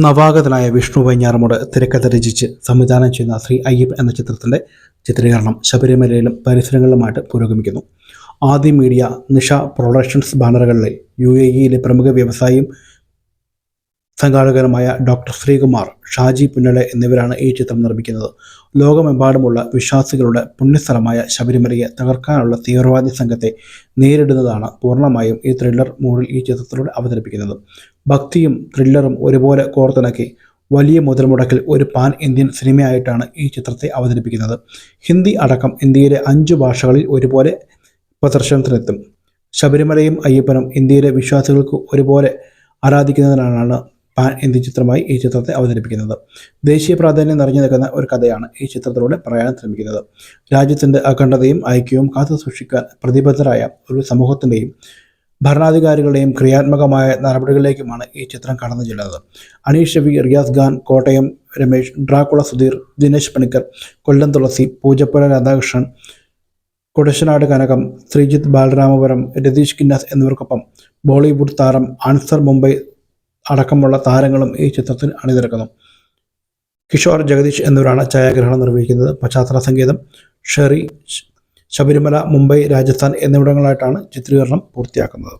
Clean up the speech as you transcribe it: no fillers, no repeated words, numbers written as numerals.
നവാഗതനായ വിഷ്ണു വൈഞ്ഞാറമൂട് തിരക്കഥ രചിച്ച് സംവിധാനം ചെയ്യുന്ന ശ്രീ അയ്യപ്പൻ എന്ന ചിത്രത്തിന്റെ ചിത്രീകരണം ശബരിമലയിലും പരിസരങ്ങളിലുമായിട്ട് പുരോഗമിക്കുന്നു. ആദി മീഡിയ, നിഷ പ്രൊഡക്ഷൻസ് ബാനറുകളിലെ UAE പ്രമുഖ വ്യവസായിയും സംഘാടകരുമായ ഡോക്ടർ ശ്രീകുമാർ, ഷാജി പുന്നല എന്നിവരാണ് ഈ ചിത്രം നിർമ്മിക്കുന്നത്. ലോകമെമ്പാടുമുള്ള വിശ്വാസികളുടെ പുണ്യസ്ഥലമായ ശബരിമലയെ തകർക്കാനുള്ള തീവ്രവാദി സംഘത്തെ നേരിടുന്നതാണ് പൂർണ്ണമായും ഈ ത്രില്ലർ മൂഡിൽ ഈ ചിത്രത്തിലൂടെ അവതരിപ്പിക്കുന്നത്. ഭക്തിയും ത്രില്ലറും ഒരുപോലെ കോർത്തിണക്കി വലിയ മുതൽമുടക്കിൽ ഒരു പാൻ ഇന്ത്യൻ സിനിമയായിട്ടാണ് ഈ ചിത്രത്തെ അവതരിപ്പിക്കുന്നത്. ഹിന്ദി അടക്കം ഇന്ത്യയിലെ 5 ഭാഷകളിൽ ഒരുപോലെ പ്രദർശനത്തിനെത്തും. ശബരിമലയും അയ്യപ്പനും ഇന്ത്യയിലെ വിശ്വാസികൾക്ക് ഒരുപോലെ ആരാധിക്കുന്നതിനാണ് പാൻ ഇന്ത്യൻ ചിത്രമായി ഈ ചിത്രത്തെ അവതരിപ്പിക്കുന്നത്. ദേശീയ പ്രാധാന്യം നിറഞ്ഞു നിൽക്കുന്ന ഒരു കഥയാണ് ഈ ചിത്രത്തിലൂടെ പറയാൻ ശ്രമിക്കുന്നത്. രാജ്യത്തിൻ്റെ അഖണ്ഡതയും ഐക്യവും കാത്തു സൂക്ഷിക്കാൻ പ്രതിബദ്ധരായ ഒരു സമൂഹത്തിൻ്റെയും ഭരണാധികാരികളുടെയും ക്രിയാത്മകമായ നടപടികളിലേക്കുമാണ് ഈ ചിത്രം കടന്നു ചെല്ലുന്നത്. അനീഷ് രവി, റിയാസ് ഖാൻ, കോട്ടയം രമേശ്, ഡ്രാക്കുള സുധീർ, ദിനേശ് പണിക്കർ, കൊല്ലം തുളസി, പൂജപ്പുര രാധാകൃഷ്ണൻ, കുടശനാട് കനകം, ശ്രീജിത്ത് ബാലരാമപുരം, രതീഷ് കിന്നാസ് എന്നിവർക്കൊപ്പം ബോളിവുഡ് താരം അൻസർ മുംബൈ അടക്കമുള്ള താരങ്ങളും ഈ ചിത്രത്തിൽ അണിനിരക്കുന്നു. കിഷോർ ജഗദീഷ് എന്നിവരാണ് ഛായാഗ്രഹണം നിർവഹിക്കുന്നത്. പശ്ചാത്തല സംഗീതം ഷെറി. ശബരിമല, മുംബൈ, രാജസ്ഥാൻ എന്നിവിടങ്ങളായിട്ടാണ് ചിത്രീകരണം പൂർത്തിയാക്കുന്നത്.